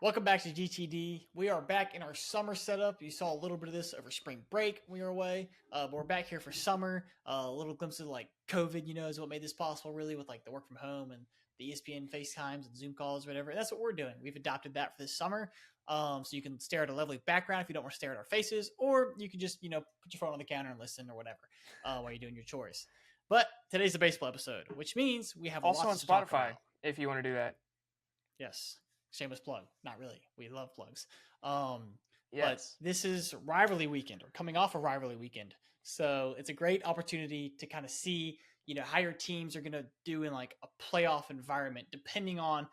Welcome back to GTD. We are back in our summer setup. You saw a little bit of this over spring break when we were away, but we're back here for summer. A little glimpse of like COVID, is what made this possible, really, with like the work from home and the ESPN FaceTimes and Zoom calls, whatever. And that's what we're doing. We've adopted that for this summer, so you can stare at a lovely background if you don't want to stare at our faces, or you can just put your phone on the counter and listen or whatever while you're doing your chores. But today's a baseball episode, which means we have Also on lots to talk Spotify, about. if you want to do that. Yes. Shameless plug. Not really. We love plugs. But Yes. this is Rivalry Weekend, or coming off of Rivalry Weekend. So it's a great opportunity to kind of see, how your teams are going to do in like a playoff environment, depending on,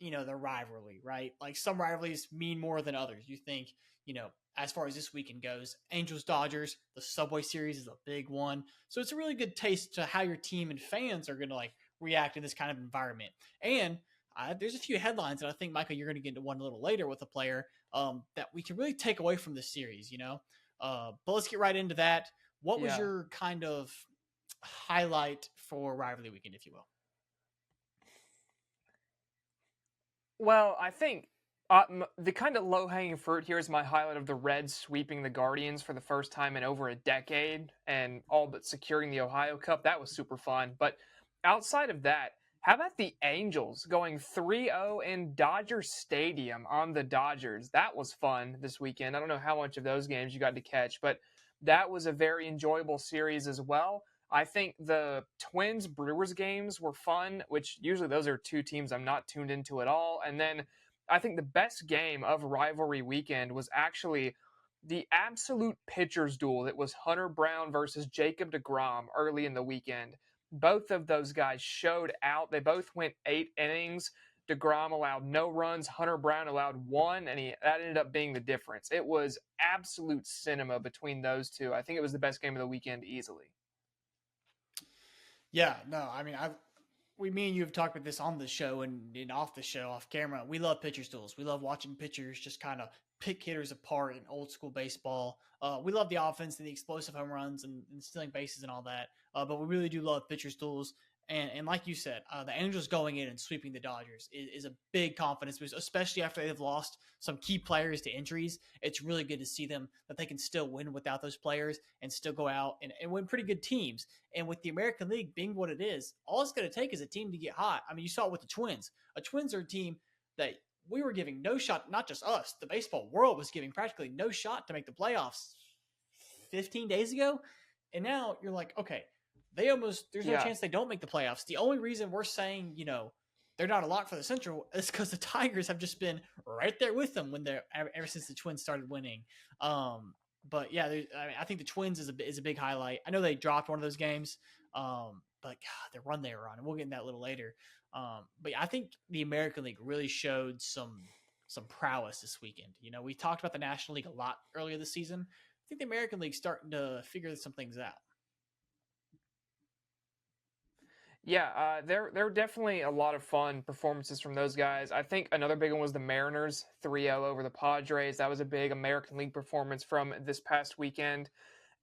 the rivalry, right? Like some rivalries mean more than others. You think, as far as this weekend goes, Angels Dodgers, the Subway Series is a big one. So it's a really good taste to how your team and fans are going to like react in this kind of environment. And there's a few headlines that I think, Michael, you're going to get into one a little later with a player that we can really take away from this series, But let's get right into that. What was your kind of highlight for Rivalry Weekend, if you will? Well, I think the kind of low-hanging fruit here is my highlight of the Reds sweeping the Guardians for the first time in over a decade and all but securing the Ohio Cup. That was super fun. But outside of that, how about the Angels going 3-0 in Dodger Stadium on the Dodgers? That was fun this weekend. I don't know how much of those games you got to catch, but that was a very enjoyable series as well. I think the Twins-Brewers games were fun, which usually those are two teams I'm not tuned into at all. And then I think the best game of Rivalry Weekend was actually the absolute pitcher's duel. That was Hunter Brown versus Jacob deGrom early in the weekend. Both of those guys showed out. They both went 8 innings. DeGrom allowed no runs. Hunter Brown allowed 1, and that ended up being the difference. It was absolute cinema between those two. I think it was the best game of the weekend easily. Yeah, no, I mean, me and you have talked about this on the show and off the show, off camera. We love pitchers duels. We love watching pitchers just kind of pick hitters apart in old school baseball. We love the offense and the explosive home runs and stealing bases and all that. But we really do love pitchers duels. And like you said, the Angels going in and sweeping the Dodgers is a big confidence boost, especially after they've lost some key players to injuries. It's really good to see them that they can still win without those players and still go out and win pretty good teams. And with the American League being what it is, all it's going to take is a team to get hot. I mean, you saw it with the Twins. A Twins are a team that we were giving no shot, not just us, the baseball world was giving practically no shot to make the playoffs 15 days ago. And now you're like, okay, there's no chance they don't make the playoffs. The only reason we're saying, they're not a lock for the Central is because the Tigers have just been right there with them ever since the Twins started winning. But yeah, I think the Twins is a big highlight. I know they dropped one of those games, but God, the run they were on, and we'll get into that a little later. But yeah, I think the American League really showed some prowess this weekend. We talked about the National League a lot earlier this season. I think the American League's starting to figure some things out. Yeah, there are definitely a lot of fun performances from those guys. I think another big one was the Mariners 3-0 over the Padres. That was a big American League performance from this past weekend.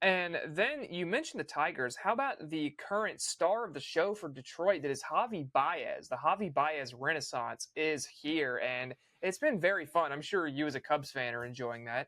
And then you mentioned the Tigers. How about the current star of the show for Detroit that is Javi Baez? The Javi Baez Renaissance is here, and it's been very fun. I'm sure you as a Cubs fan are enjoying that.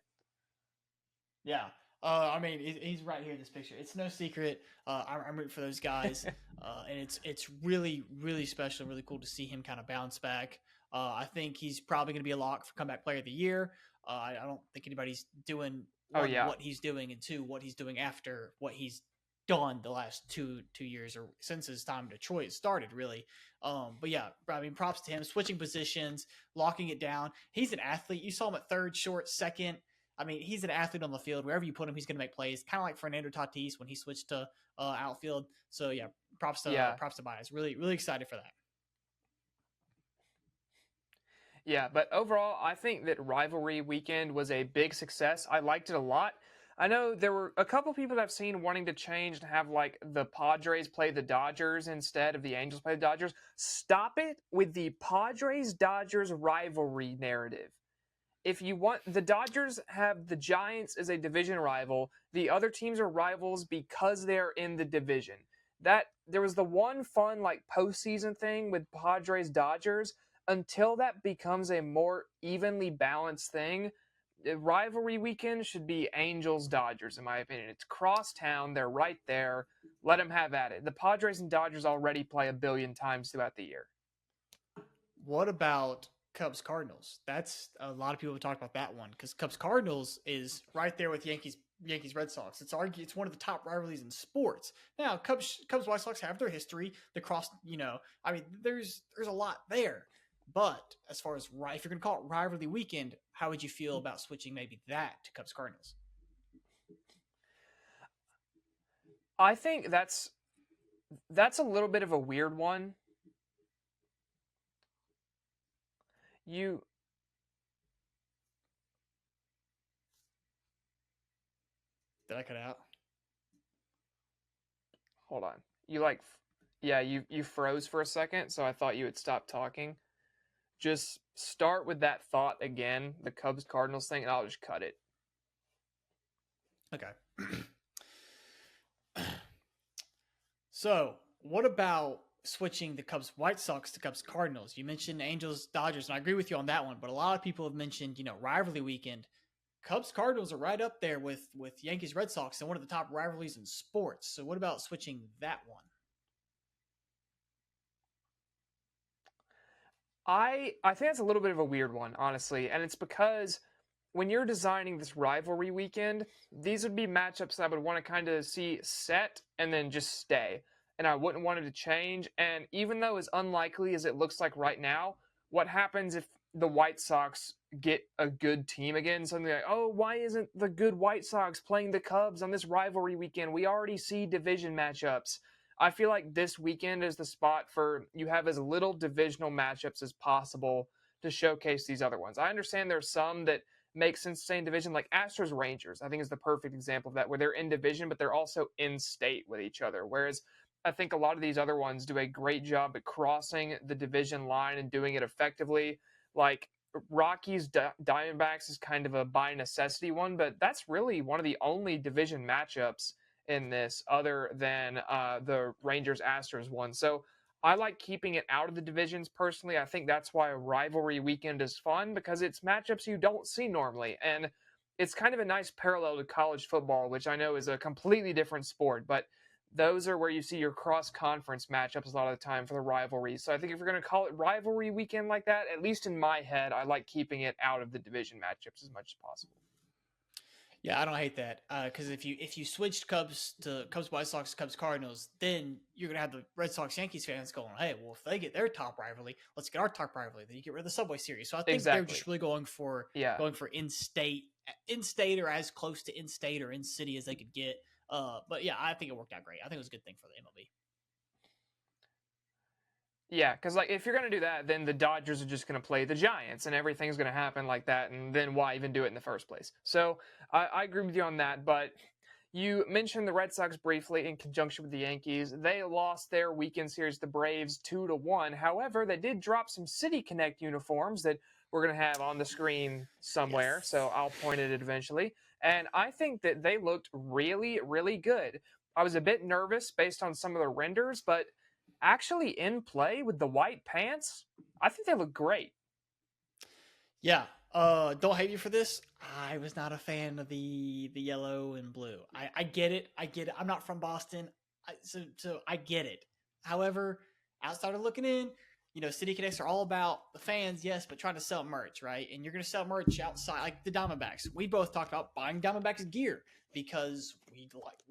Yeah. I mean, he's right here in this picture. It's no secret. I'm rooting for those guys, and it's really, really special, really cool to see him kind of bounce back. I think he's probably going to be a lock for comeback player of the year. I don't think anybody's doing what he's doing, and 2, what he's doing after what he's done the last two years or since his time in Detroit started, really. But yeah, I mean, props to him. Switching positions, locking it down. He's an athlete. You saw him at third, short, second. I mean, he's an athlete on the field. Wherever you put him, he's going to make plays. Kind of like Fernando Tatis when he switched to outfield. So yeah, props to Baez. Really, really excited for that. Yeah, but overall, I think that Rivalry Weekend was a big success. I liked it a lot. I know there were a couple people that I've seen wanting to change and have like the Padres play the Dodgers instead of the Angels play the Dodgers. Stop it with the Padres-Dodgers rivalry narrative. If you want, the Dodgers have the Giants as a division rival. The other teams are rivals because they're in the division. That there was the one fun like postseason thing with Padres Dodgers, until that becomes a more evenly balanced thing, rivalry weekend should be Angels Dodgers, in my opinion. It's crosstown, they're right there. Let them have at it. The Padres and Dodgers already play a billion times throughout the year. What about Cubs Cardinals? That's a lot of people have talked about that one because Cubs Cardinals is right there with Yankees Red Sox. It's one of the top rivalries in sports. Now Cubs White Sox have their history. The cross, I mean, there's a lot there. But as far as if you're going to call it rivalry weekend, how would you feel about switching maybe that to Cubs Cardinals? I think that's a little bit of a weird one. Did I cut out? Hold on. You froze for a second, so I thought you had stopped talking. Just start with that thought again, the Cubs Cardinals thing, and I'll just cut it. Okay. So, what about switching the Cubs White Sox to Cubs Cardinals? You mentioned Angels Dodgers, and I agree with you on that one. But a lot of people have mentioned, rivalry weekend. Cubs Cardinals are right up there with Yankees Red Sox and one of the top rivalries in sports. So, what about switching that one? I think that's a little bit of a weird one, honestly, and it's because when you're designing this rivalry weekend, these would be matchups that I would want to kind of see set and then just stay. And I wouldn't want it to change. And even though as unlikely as it looks like right now, what happens if the White Sox get a good team again? Something like, oh, why isn't the good White Sox playing the Cubs on this rivalry weekend? We already see division matchups. I feel like this weekend is the spot for you have as little divisional matchups as possible to showcase these other ones. I understand there's some that make sense to stay in division, like Astros Rangers, I think is the perfect example of that, where they're in division, but they're also in state with each other. Whereas I think a lot of these other ones do a great job at crossing the division line and doing it effectively. Like Rockies Diamondbacks is kind of a by necessity one, but that's really one of the only division matchups in this other than the Rangers Astros one. So I like keeping it out of the divisions personally. I think that's why a rivalry weekend is fun, because it's matchups you don't see normally. And it's kind of a nice parallel to college football, which I know is a completely different sport, but those are where you see your cross-conference matchups a lot of the time for the rivalries. So I think if you're going to call it rivalry weekend like that, at least in my head, I like keeping it out of the division matchups as much as possible. Yeah, I don't hate that because if you switched Cubs White Sox, Cubs Cardinals, then you're gonna have the Red Sox Yankees fans going, "Hey, well, if they get their top rivalry, let's get our top rivalry." Then you get rid of the Subway Series. So I think they're just really going for in state or as close to in state or in city as they could get. But yeah, I think it worked out great. I think it was a good thing for the MLB. Yeah, because like if you're going to do that, then the Dodgers are just going to play the Giants, and everything's going to happen like that, and then why even do it in the first place? So I agree with you on that, but you mentioned the Red Sox briefly in conjunction with the Yankees. They lost their weekend series to the Braves 2-1. However, they did drop some City Connect uniforms that we're going to have on the screen somewhere, so I'll point at it eventually. And I think that they looked really, really good. I was a bit nervous based on some of the renders, but actually in play with the white pants, I think they look great. Yeah. Don't hate me for this. I was not a fan of the yellow and blue. I get it. I'm not from Boston, so I get it. However, outside of looking in, City Connects are all about the fans, yes, but trying to sell merch, right? And you're going to sell merch outside, like the Diamondbacks. We both talked about buying Diamondbacks gear because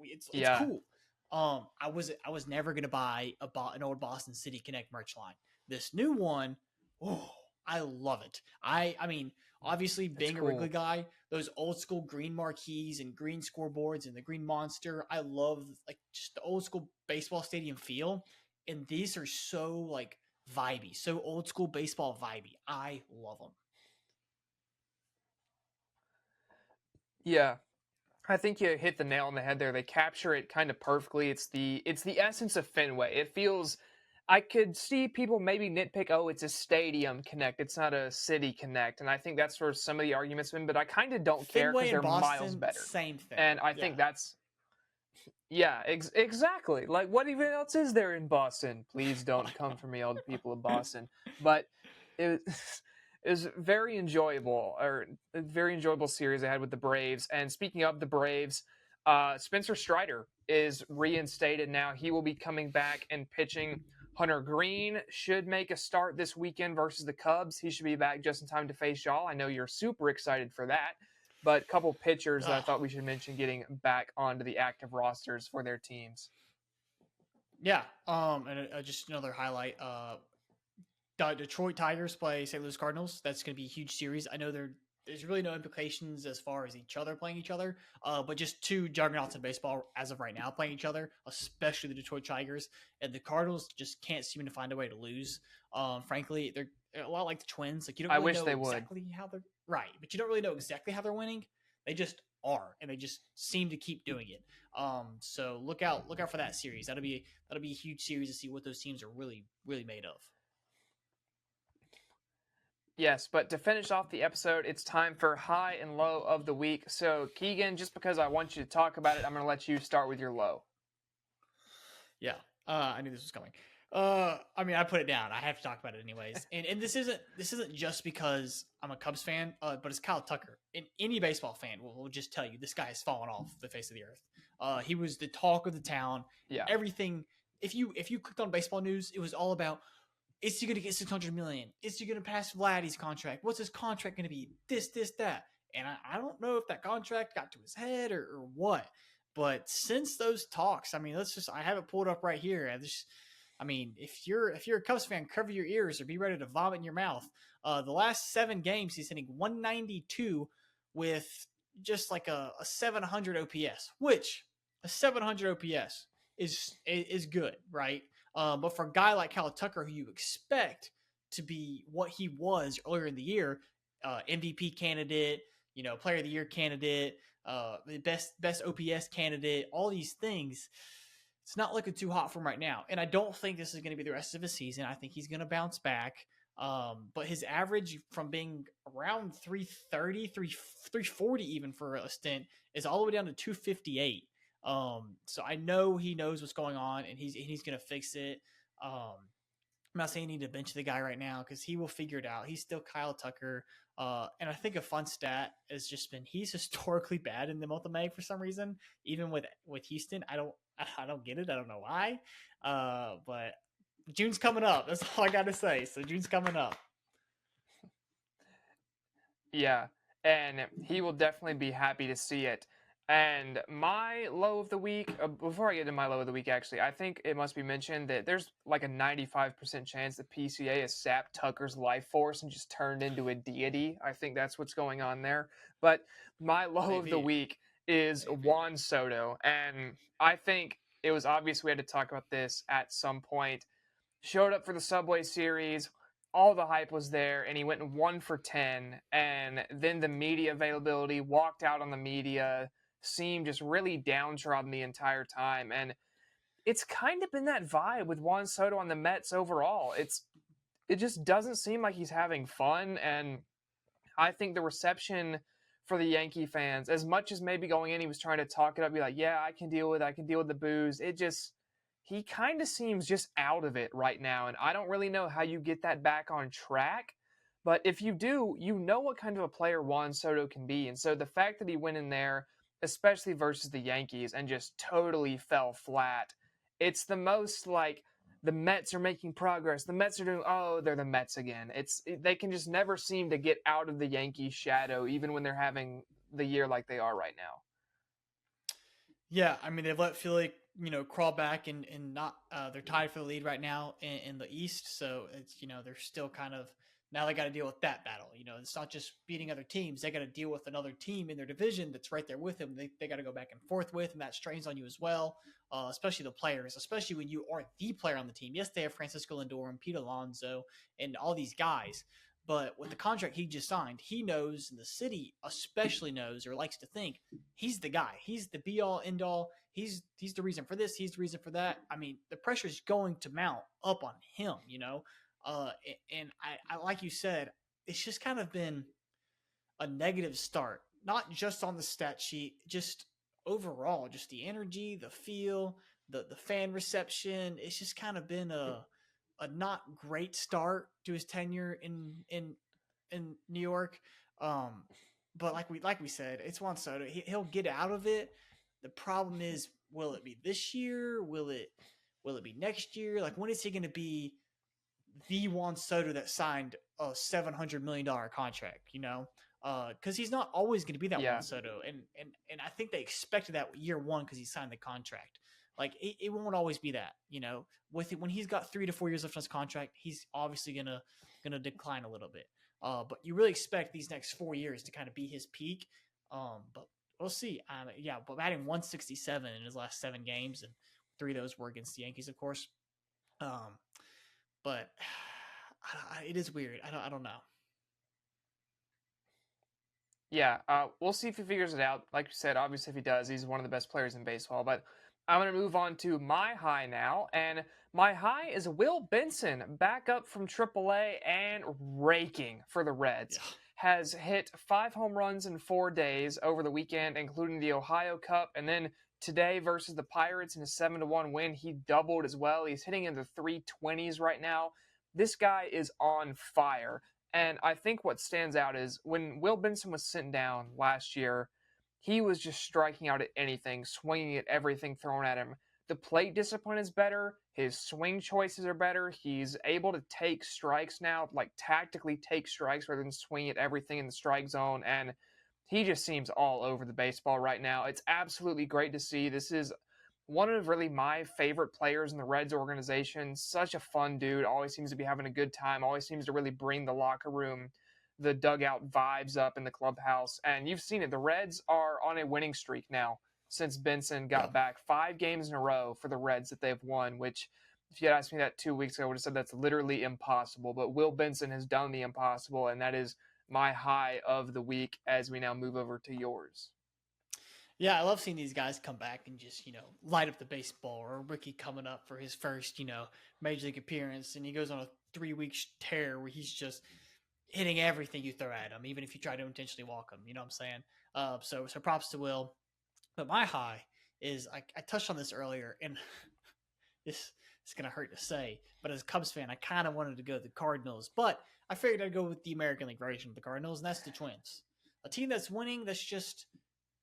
it's cool. I was never gonna buy an old Boston City Connect merch line. This new one, oh, I love it. I mean, obviously being a Wrigley guy, those old school green marquees and green scoreboards and the green monster, I love like just the old school baseball stadium feel. And these are so like vibey, so old school baseball vibey. I love them. Yeah, I think you hit the nail on the head there. They capture it kind of perfectly. It's the essence of Fenway. It feels. I could see people maybe nitpick, oh, it's a stadium connect, it's not a city connect, and I think that's where some of the arguments have been. But I kind of don't care because they're Boston, miles better. Same thing, and I think that's. Yeah, exactly. Like, what even else is there in Boston? Please don't come for me, all the people of Boston. But it was, it was very enjoyable, or a very enjoyable series I had with the Braves. And speaking of the Braves, Spencer Strider is reinstated now. He will be coming back and pitching. Hunter Greene should make a start this weekend versus the Cubs. He should be back just in time to face y'all. I know you're super excited for that. But a couple pitchers that I thought we should mention getting back onto the active rosters for their teams. Yeah. And just another highlight. Detroit Tigers play St. Louis Cardinals. That's going to be a huge series. I know there's really no implications as far as each other playing each other, but just two juggernauts in baseball as of right now playing each other, especially the Detroit Tigers. And the Cardinals just can't seem to find a way to lose. Frankly, they're a lot like the Twins. Like, you don't really know exactly how they're right, but you don't really know exactly how they're winning. They just are, and they just seem to keep doing it. So look out for that series. That'll be a huge series to see what those teams are really made of. Yes, but to finish off the episode, it's time for high and low of the week. So, Keegan, just because I want you to talk about it, I'm going to let you start with your low. Yeah, I knew this was coming. I mean, I put it down. I have to talk about it anyways. And this isn't just because I'm a Cubs fan, but it's Kyle Tucker. And any baseball fan will just tell you this guy has fallen off the face of the earth. He was the talk of the town. Yeah. Everything. If you clicked on baseball news, it was all about, is he going to get $600 million? Is he going to pass Vladdy's contract? What's his contract going to be? This, that. And I don't know if that contract got to his head or what. But since those talks, I mean, I have it pulled up right here. If you're a Cubs fan, cover your ears or be ready to vomit in your mouth. The last 7 games, he's hitting 192 with just like a 700 OPS, which a 700 OPS is good, right? But for a guy like Kyle Tucker, who you expect to be what he was earlier in the year, MVP candidate, player of the year candidate, the best OPS candidate, all these things, it's not looking too hot for him right now. And I don't think this is going to be the rest of his season. I think he's going to bounce back. But his average from being around 330, 340 even for a stint is all the way down to 258. So I know he knows what's going on, and he's going to fix it. I'm not saying you need to bench the guy right now because he will figure it out. He's still Kyle Tucker. And I think a fun stat has just been he's historically bad in the month of May for some reason, even with Houston. I don't get it. I don't know why. But June's coming up. That's all I got to say. So June's coming up. Yeah, and he will definitely be happy to see it. And my low of the week, before I get to my low of the week, actually, I think it must be mentioned that there's like a 95% chance that PCA has sapped Tucker's life force and just turned into a deity. I think that's what's going on there. But my low of the week is Juan Soto. And I think it was obvious we had to talk about this at some point. Showed up for the Subway Series. All the hype was there, and he went 1 for 10. And then the media availability, walked out on the media, seemed just really downtrodden the entire time. And it's kind of been that vibe with Juan Soto on the Mets overall. It just doesn't seem like he's having fun. And I think the reception for the Yankee fans, as much as maybe going in, he was trying to talk it up, be like, yeah, I can deal with the booze. He kind of seems just out of it right now. And I don't really know how you get that back on track. But if you do, you know what kind of a player Juan Soto can be. And so the fact that he went in there, especially versus the Yankees, and just totally fell flat. It's the most like the Mets are making progress. The Mets are doing, they're the Mets again. They can just never seem to get out of the Yankees shadow, even when they're having the year like they are right now. Yeah, I mean, they've let Philly, crawl back and not, they're tied for the lead right now in the East. So it's, they're still kind of, now they got to deal with that battle. It's not just beating other teams. They got to deal with another team in their division that's right there with them. They got to go back and forth with, and that strains on you as well, especially the players, especially when you are the player on the team. Yes, they have Francisco Lindor and Pete Alonso and all these guys, but with the contract he just signed, he knows, and the city especially knows or likes to think, he's the guy. He's the be-all, end-all. He's the reason for this. He's the reason for that. I mean, the pressure is going to mount up on him, and I, like you said, it's just kind of been a negative start, not just on the stat sheet, just overall, just the energy, the feel, the fan reception. It's just kind of been a not great start to his tenure in New York. But like we said, it's Juan Soto. He'll get out of it. The problem is, will it be this year? Will it be next year? Like, when is he going to be the Juan Soto that signed a $700 million contract? Because he's not always going to be that Yeah. Juan Soto, and I think they expected that year one because he signed the contract. Like, it won't always be that. With it, when he's got 3 to 4 years left on his contract, he's obviously gonna decline a little bit. But you really expect these next 4 years to kind of be his peak. But we'll see. But batting 167 in his last 7 games, and 3 of those were against the Yankees, of course. But it is weird. I don't know. Yeah, we'll see if he figures it out. Like you said, obviously if he does, he's one of the best players in baseball. But I'm going to move on to my high now. And my high is Will Benson, back up from AAA and raking for the Reds. Yeah. Has hit 5 home runs in 4 days over the weekend, including the Ohio Cup. And then today versus the Pirates in a 7-1 win, he doubled as well. He's hitting in the 320s right now. This guy is on fire. And I think what stands out is when Will Benson was sent down last year, he was just striking out at anything, swinging at everything thrown at him. The plate discipline is better. His swing choices are better. He's able to take strikes now, like tactically take strikes rather than swing at everything in the strike zone. And he just seems all over the baseball right now. It's absolutely great to see. This is one of really my favorite players in the Reds organization. Such a fun dude. Always seems to be having a good time. Always seems to really bring the locker room, the dugout vibes up in the clubhouse. And you've seen it. The Reds are on a winning streak now since Benson got back. 5 games in a row for the Reds that they've won, which if you had asked me that 2 weeks ago, I would have said that's literally impossible. But Will Benson has done the impossible, and that is my high of the week as we now move over to yours. Yeah, I love seeing these guys come back and just, light up the baseball. Or Ricky coming up for his first, major league appearance, and he goes on a 3-week tear where he's just hitting everything you throw at him, even if you try to intentionally walk him. You know what I'm saying? So props to Will. But my high is, I touched on this earlier, and this is going to hurt to say, but as a Cubs fan, I kind of wanted to go the Cardinals, but I figured I'd go with the American League version of the Cardinals, and that's the Twins. A team that's winning, that's just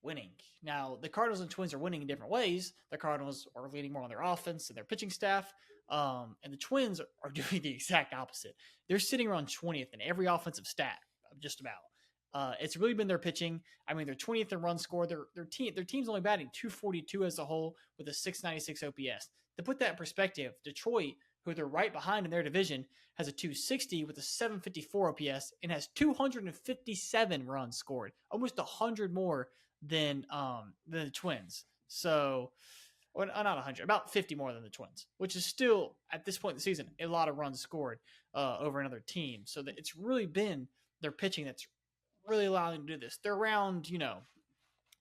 winning. Now, the Cardinals and Twins are winning in different ways. The Cardinals are leaning more on their offense and their pitching staff, and the Twins are doing the exact opposite. They're sitting around 20th in every offensive stat, just about. It's really been their pitching. I mean, they're 20th in runs scored. Their team's only batting 242 as a whole with a 696 OPS. To put that in perspective, Detroit, who they're right behind in their division, has a 260 with a 754 OPS and has 257 runs scored, almost 100 more than the Twins. So, well, not 100, about 50 more than the Twins, which is still, at this point in the season, a lot of runs scored over another team. So that it's really been their pitching that's really allowing them to do this. They're around,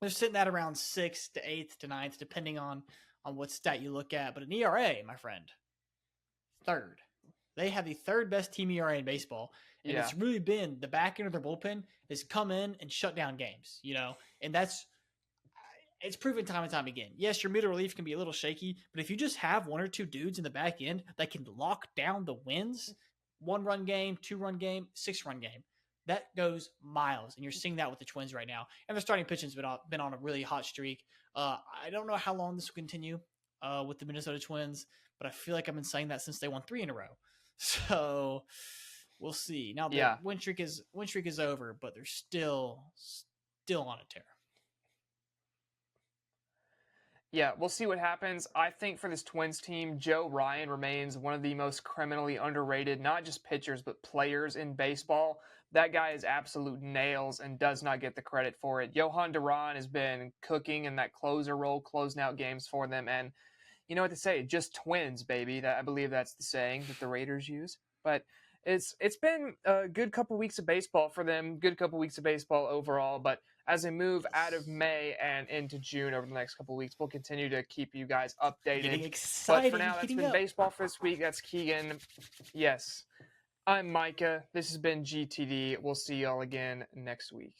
they're sitting at around 6th to 8th to 9th, depending on what stat you look at. But an ERA, my friend, 3rd. They have the 3rd best team ERA in baseball. And It's really been the back end of their bullpen has come in and shut down games, and it's proven time and time again. Yes, your middle relief can be a little shaky, but if you just have 1 or 2 dudes in the back end that can lock down the wins, 1-run game, 2-run game, 6-run game, that goes miles. And you're seeing that with the Twins right now. And their starting pitching's been on a really hot streak. I don't know how long this will continue with the Minnesota Twins, but I feel like I've been saying that since they won 3 in a row. So we'll see. Now the win streak is over, but they're still on a tear. Yeah, we'll see what happens. I think for this Twins team, Joe Ryan remains one of the most criminally underrated, not just pitchers, but players in baseball. That guy is absolute nails and does not get the credit for it. Johan Duran has been cooking in that closer role, closing out games for them. And you know what to say, just Twins, baby. I believe that's the saying that the Raiders use. But it's been a good couple weeks of baseball for them, good couple weeks of baseball overall. But as they move out of May and into June over the next couple of weeks, we'll continue to keep you guys updated. Getting exciting. But for now, that's been baseball for this week. That's Keegan. Yes. I'm Micah. This has been GTD. We'll see y'all again next week.